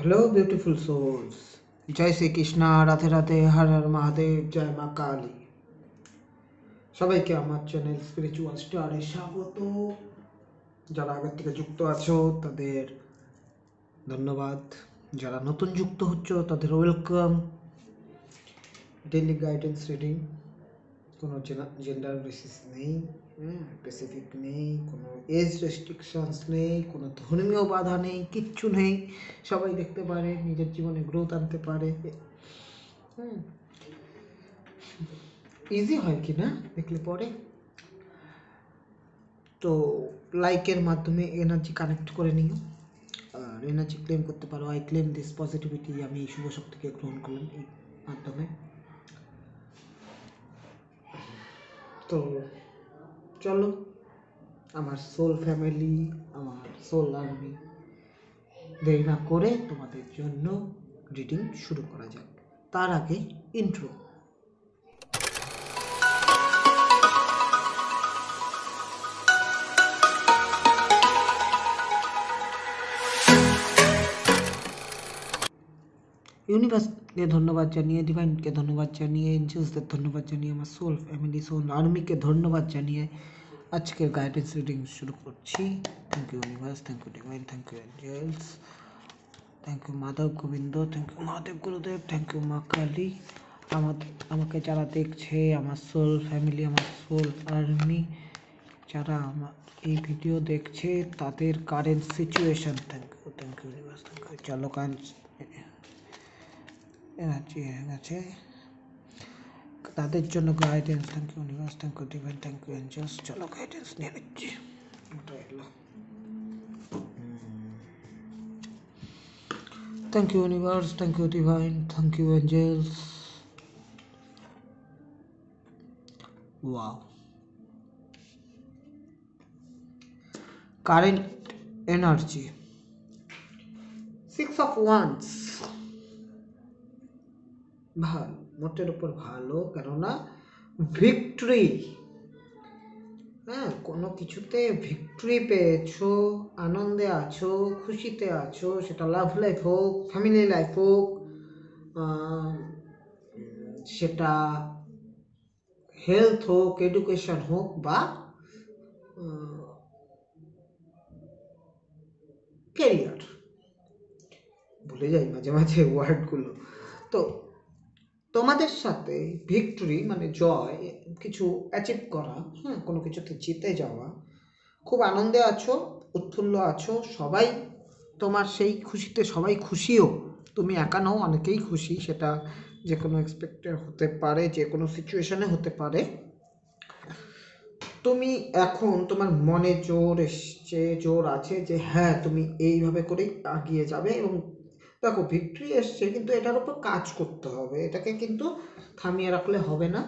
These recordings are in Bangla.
Hello beautiful souls. जय श्री कृष्णा, राधे राधे, हर हर महादेव, जय মা কালী। সবাইকে আমার চ্যানেল স্পিরিচুয়াল স্টারে স্বাগত। যারা আগের থেকে যুক্ত আছো তাদের ধন্যবাদ, যারা নতুন যুক্ত হচ্ছ তাদের ওয়েলকাম। ডেইলি গাইডেন্স রিডিং, কোনো জেন্ডার বেসিস নেই, স্পেসিফিক নেই, কোনো এজ রেস্ট্রিকশনস নেই, কোনো ধর্মীয় বাধা নেই, কিচ্ছু নেই। সবাই দেখতে পারে, নিজের জীবনে গ্রোথ আনতে পারে। ইজি হয় কি না দেখলে পরে। তো লাইকের মাধ্যমে এনার্জি কানেক্ট করে নিও আর এনার্জি ক্লেম করতে পারো। আই ক্লেম দিস পজিটিভিটি, আমি এই শুভ শক্তিকে গ্রহণ করলাম এই মাধ্যমে। তো চলো, আমার সোল ফ্যামিলি, আমার সোল আর্মি, দেরি না করে তোমাদের জন্য রিডিং শুরু করা যাক। তার আগে ইন্ট্রো। ইউনিভার্সকে ধন্যবাদ জানিয়ে, ডিভাইনকে ধন্যবাদ জানিয়ে, এঞ্জেলসদের ধন্যবাদ জানিয়ে, আমার সোল ফ্যামিলি, সোল আর্মিকে ধন্যবাদ জানিয়ে আজকের গাইডেন্স রিডিং শুরু করছি। Thank you universe, thank you divine, thank you angels, thank you Madhav Gobinda, thank you Mahadev Gurudev, thank you মা কালী। আমাকে যারা দেখছে, আমার সোল ফ্যামিলি, আমার সোল আর্মি, যারা আমার এই ভিডিও দেখছে তাদের current situation, thank you universe, thank you. চলো এনার্জি হয়ে গেছে, তাদের জন্য guidance. Thank you universe, thank you divine, thank you angels. চলো গাইডেন্স নিয়ে নিচ্ছি। ওটা এলো। Thank you universe, thank you divine, thank you angels. Wow, current energy 6 of Wands। ভালো, মোটের উপর ভালো, কেননা ভিক্টরি। কোনো কিছুতে ভিক্টরি পেয়েছো, আনন্দে আছো, খুশিতে আছো, সেটা লাভ লাইফ হোক, ফ্যামিলি লাইফ হোক, সেটা হেলথ হোক, এডুকেশন হোক, বা ক্যারিয়ার। ভুলে যাই মাঝে মাঝে ওয়ার্ডগুলো। তো তোমাদের সাথে ভিক্টরি মানে জয়, কিছু অ্যাচিভ করা, কোনো কিছুতে জিতে যাওয়া, খুব আনন্দে আছো, উৎফুল্ল আছো, সবাই তোমার সেই খুশিতে সবাই খুশিও, তুমি একা নও, অনেকেই খুশি। সেটা যে কোনো এক্সপেক্টেড হতে পারে, যে কোনো সিচুয়েশনে হতে পারে। তুমি এখন, তোমার মনে জোর এসছে, জোর আছে যে হ্যাঁ তুমি এইভাবে করেই এগিয়ে যাবে। এবং দেখো, ভিক্টরি এসছে, কিন্তু এটার উপর কাজ করতে হবে, এটাকে কিন্তু থামিয়ে রাখলে হবে না।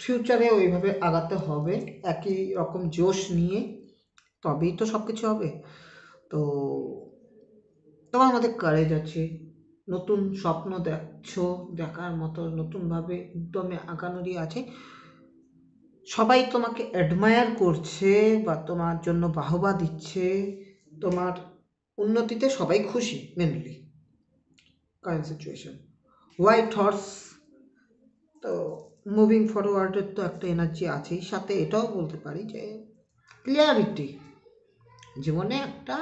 ফিউচারে ওইভাবে আগাতে হবে, একই রকম জোশ নিয়ে, তবেই তো সব কিছু হবে। তো তোমার মধ্যে কারেজ আছে, নতুন স্বপ্ন দেখছো, দেখার মতো নতুনভাবে উদ্যমে আগানোরই আছে। সবাই তোমাকে অ্যাডমায়ার করছে বা তোমার জন্য বাহবা দিচ্ছে, তোমার উন্নতিতে সবাই খুশি। Mainly current situation white horse. তো মুভিং ফরওয়ার্ডের তো একটা এনার্জি আছেই, সাথে এটাও বলতে পারি যে ক্লিয়ারিটি, জীবনে একটা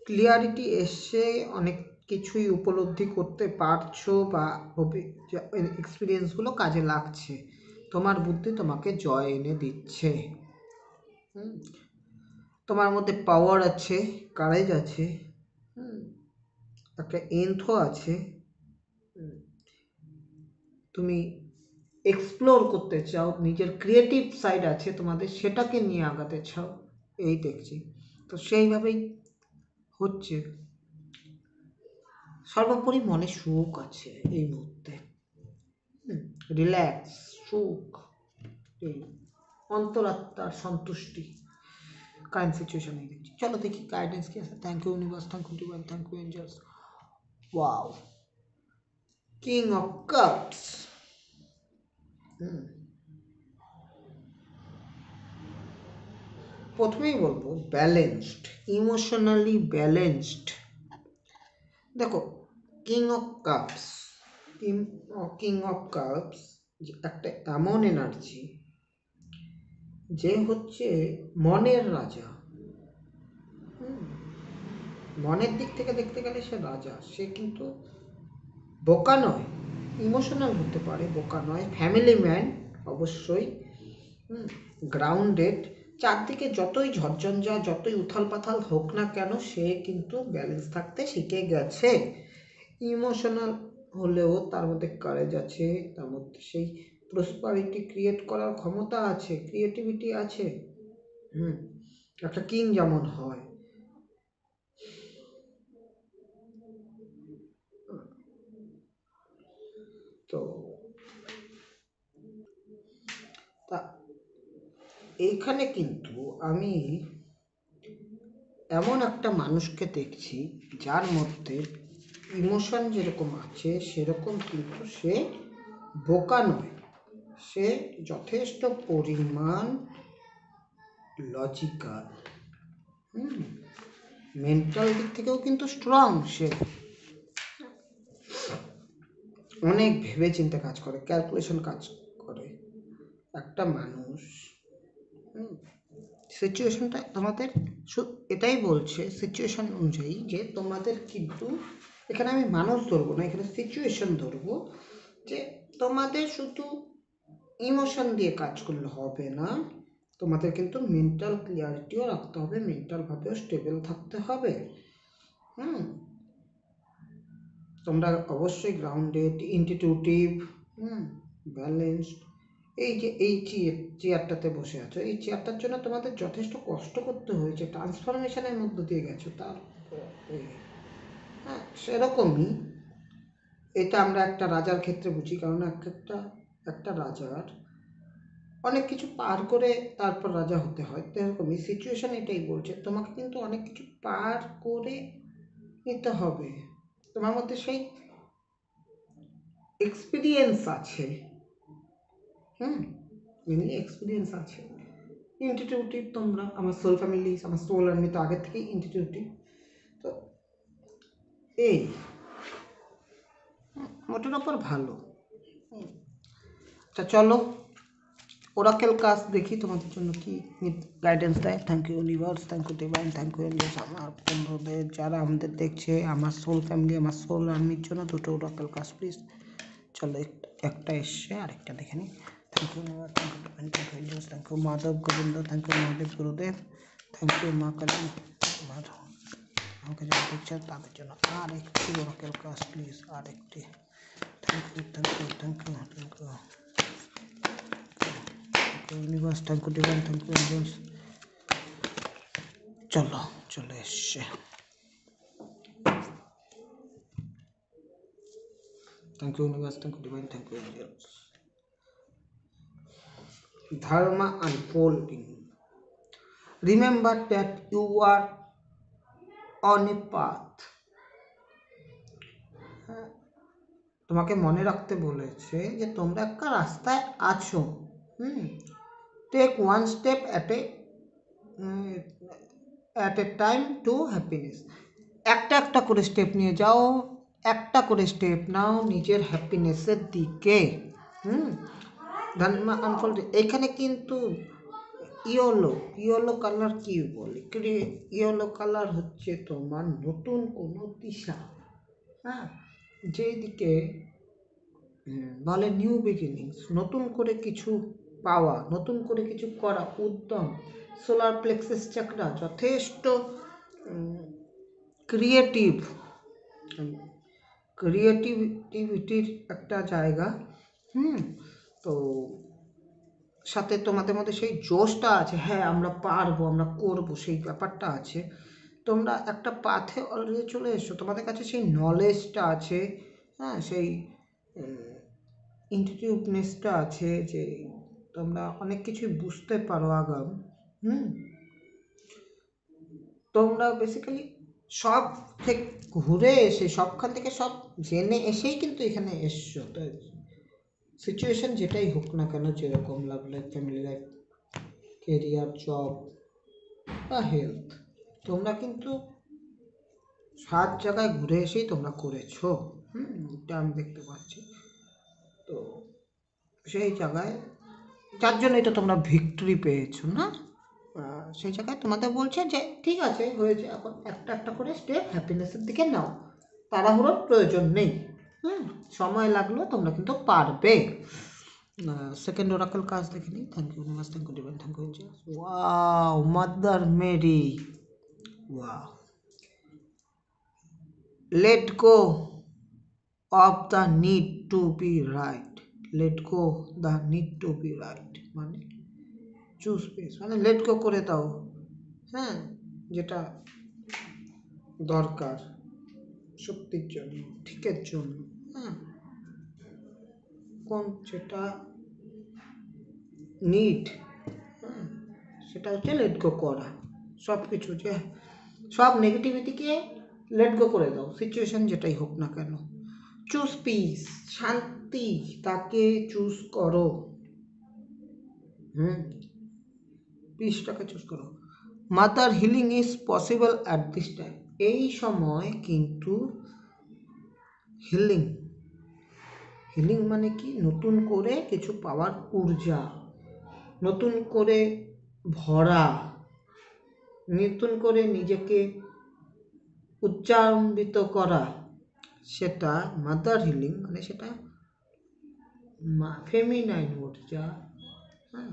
ক্লিয়ারিটি এসছে, অনেক কিছুই উপলব্ধি করতে পারছো, বা এক্সপিরিয়েন্সগুলো কাজে লাগছে, তোমার বুদ্ধি তোমাকে জয় এনে দিচ্ছে। তোমার মধ্যে পাওয়ার আছে, কারেজ আছে, একটা এন্থও আছে। তুমি এক্সপ্লোর করতে চাও, নিজের ক্রিয়েটিভ সাইড আছে তোমাদের, সেটাকে নিয়ে আগাতে চাও, এই দেখছি। তো সেইভাবেই হচ্ছে। সর্বোপরি মনে সুখ আছে এই মুহূর্তে, রিল্যাক্স, সুখ, এই অন্তরাত্মার সন্তুষ্টি কারেন্ট সিচুয়েশনে দেখছি। চলো দেখি গাইডেন্স কি আছে। Thank you universe, thank you divine, thank you angels. Wow, king of cups. প্রথমেই বলবো ব্যালেন্সড, ইমোশনালি ব্যালেন্সড। দেখো, king of cups, king of cups একটা এমন এনার্জি যে হচ্ছে মনের রাজা। হুম, মনের দিক থেকে দেখতে গেলে সে রাজা। সে কিন্তু বোকা নয়, ইমোশনাল হতে পারে, বোকা নয়, ফ্যামিলি ম্যান অবশ্যই। গ্রাউন্ডেড। চারদিকে যতই ঝড়ঝঞ্ঝা, যতই উথাল পাথাল হোক না কেন, সে কিন্তু ব্যালেন্স থাকতে শিখে গেছে। ইমোশনাল হলেও তার মধ্যে কারেজ আছে, তার মধ্যে সেই প্রসপারিটি ক্রিয়েট করার ক্ষমতা আছে, ক্রিয়েটিভিটি আছে। হুম, একটা কিং যেমন হয়। তো তা এইখানে কিন্তু আমি এমন একটা মানুষকে দেখছি যার মধ্যে ইমোশন যেরকম আছে সেরকম, কিন্তু সে বোকা নয়। সে যথেষ্ট পরিমাণ লজিক্যাল। হুম, মেন্টাল দিক থেকেও কিন্তু স্ট্রং। সে অনেক ভেবে চিন্তে কাজ করে, ক্যালকুলেশন কাজ করে একটা মানুষ। সিচুয়েশনটা তোমাদের এটাই বলছে, সিচুয়েশন অনুযায়ী, যে তোমাদের কিন্তু এখানে আমি মানুষ ধরবো না, এখানে সিচুয়েশন ধরবো। যে তোমাদের শুধু ইমোশন দিয়ে কাজ করলে হবে না, তোমাদের কিন্তু মেন্টাল ক্লিয়ারিটিও রাখতে হবে, মেন্টালভাবেও স্টেবল থাকতে হবে। হুম, তোমরা অবশ্যই গ্রাউন্ডেড, ইনটিটিউটিভ, ব্যালেন্সড। এই যে এই চেয়ারটাতে বসে আছো, এই চেয়ারটার জন্য তোমাদের যথেষ্ট কষ্ট করতে হয়েছে, ট্রান্সফরমেশনের মধ্য দিয়ে গেছো। তার হ্যাঁ, সেরকমই এটা আমরা একটা রাজার ক্ষেত্রে বুঝি, কারণ একটা রাজার অনেক কিছু পার করে তারপর রাজা হতে হয়। এরকমই সিচুয়েশন এটাই বলছে, তোমাকে কিন্তু অনেক কিছু পার করে নিতে হবে। তোমার মধ্যে সেই এক্সপিরিয়েন্স আছে। মেনলি এক্সপিরিয়েন্স আছে। ইনটিটিউটিভ তোমরা, আমার সোল ফ্যামিলি, আমার সোল আর্মি তো আগের থেকেই ইনটিটিউটিভ। তো এই মোটের ওপর ভালো। আচ্ছা চলো, ওরাকেল কাজ দেখি তোমাদের জন্য কি গাইডেন্স দেয়। Thank you universe, thank you divine, thank you angels, আমার বন্ধুদের যারা আমাদের দেখছে, আমার সোল ফ্যামিলি, আমার সোল আর্মির জন্য দুটো ওরাকেল কাজ প্লিজ। চলো, একটা এসছে, আরেকটা দেখে নিই। Thank you universe, thank you divine, thank you angels, thank you Madhav Gobinda, thank you Mahadev Gurudev, thank you মা কালী মাধব। আমাকে যারা দেখছে তাদের জন্য আর একটি ওরাকেল কাজ প্লিজ, আর একটি। Thank you, thank you, thank you, thank you universe, thank you divine, thank you angels. চলো, চলে এসছে। Thank you universe, thank you divine, thank you angels. Dharma unfolding. Remember that you are on a path. তোমাকে মনে রাখতে বলেছে যে তোমরা একটা রাস্তায় আছো। Take one step at a time to happiness. একটা একটা করে স্টেপ নিয়ে যাও, একটা করে স্টেপ নাও নিজের হ্যাপিনেসের দিকে। ধর্মা আনফোল্ড। এখানে কিন্তু ইয়েলো কালার কি বলে, ইয়েলো কালার হচ্ছে তোমার নতুন কোনো দিশা। হ্যাঁ, যেদিকে বলে নিউ বিগিনিংস, নতুন করে কিছু পাওয়া, নতুন করে কিছু করা, উদ্যম। সোলার প্লেক্সাস চাকরা যথেষ্ট ক্রিয়েটিভিটির একটা জায়গা। তো সাথে তোমাদের মধ্যে সেই জোশটা আছে, হ্যাঁ আমরা পারবো, আমরা করবো, সেই ব্যাপারটা আছে। তোমরা একটা পাথে অলরেডি চলে এসছো, তোমাদের কাছে সেই নলেজটা আছে। হ্যাঁ, সেই ইনটিউটিভনেসটা আছে, যে তোমরা অনেক কিছুই বুঝতে পারো আগাম। তোমরা বেসিক্যালি সব থেকে ঘুরে এসে, সবখান থেকে সব জেনে এসেই কিন্তু এখানে এসছো। তো সিচুয়েশন যেটাই হোক না কেন, যেরকম love life, family life, career, job বা হেলথ, তোমরা কিন্তু 7 জায়গায় ঘুরে এসেই তোমরা করেছো। এটা আমি দেখতে পাচ্ছি। তো সেই জায়গায় যার জন্যই তো তোমরা ভিক্টরি পেয়েছো না? সেই জায়গায় তোমাদের বলছে যে ঠিক আছে, হয়েছে, এখন একটা একটা করে স্টেপ হ্যাপিনেসের দিকে নাও, তাড়াহুড়োর প্রয়োজন নেই। সময় লাগলো, তোমরা কিন্তু পারবে। সেকেন্ড ওরাকল কাজ দেখে নিই। Thank you universe, thank you divine, thank you Jesus. Wow, mother Mary, wow. Let go of the need to be right. Let go the need to be right মানে চুজ পেস, মানে লেট গো করে দাও, হ্যাঁ, যেটা দরকার শক্তির জন্য, ঠিকের জন্য, হ্যাঁ, কোন যেটা নিড, হ্যাঁ, সেটা হচ্ছে লেট গো করা। সব কিছু, যে সব নেগেটিভিটিকে লেট গো করে দাও, সিচুয়েশন যেটাই হোক না কেন। চুজ পিস, শান্তি, তাকে চুজ করো। পিসটাকে চুজ করো। Mother healing is possible at this time. এই সময় কিন্তু হিলিং, হিলিং মানে কি? নতুন করে কিছু পাওয়ার ঊর্জা, নতুন করে ভরা, নতুন করে নিজেকে উচ্চারম্বিত করা, সেটা মাদার হিলিং মানে সেটা ফেমিনাইন ঊর্জা। হ্যাঁ,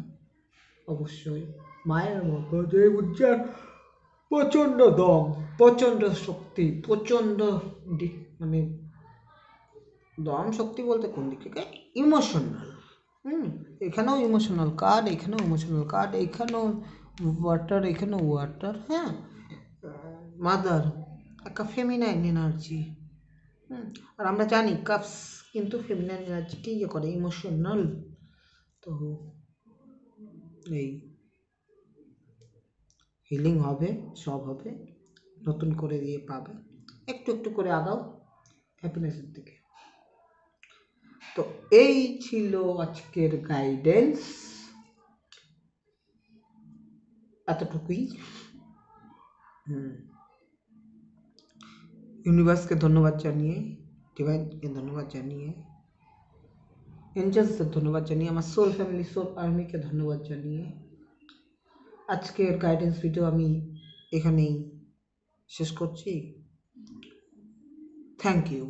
অবশ্যই মায়ের মতো যে ঊর্জার প্রচণ্ড দম, প্রচণ্ড শক্তি, প্রচণ্ড মানে দম শক্তি বলতে কোন দিক থেকে? ইমোশনাল। এখানেও ইমোশনাল কার্ড, এখানেও ইমোশনাল কার্ড, এখানেও ওয়াটার, এখানেও ওয়াটার। হ্যাঁ, মাদার একটা ফেমিনাইন এনার্জি। আর আমরা জানি কাপস কিন্তু ফেমিনাইন এনার্জিকে ইয়ে করে, ইমোশনাল। তো এই হিলিং হবে, সব হবে, নতুন করে দিয়ে পাবে, একটু একটু করে আগাও হ্যাপিনেসের দিকে। তো এই ছিল আজকের গাইডেন্স, এতটুকুই। ইউনিভার্সকে ধন্যবাদ জানিয়ে, ডিভাইনকে ধন্যবাদ জানিয়ে, এঞ্জেলসকে ধন্যবাদ জানিয়ে, আমার সোল ফ্যামিলি, সোল আর্মিকে ধন্যবাদ জানিয়ে আজকের গাইডেন্স ভিডিও আমি এখানেই শেষ করছি। Thank you.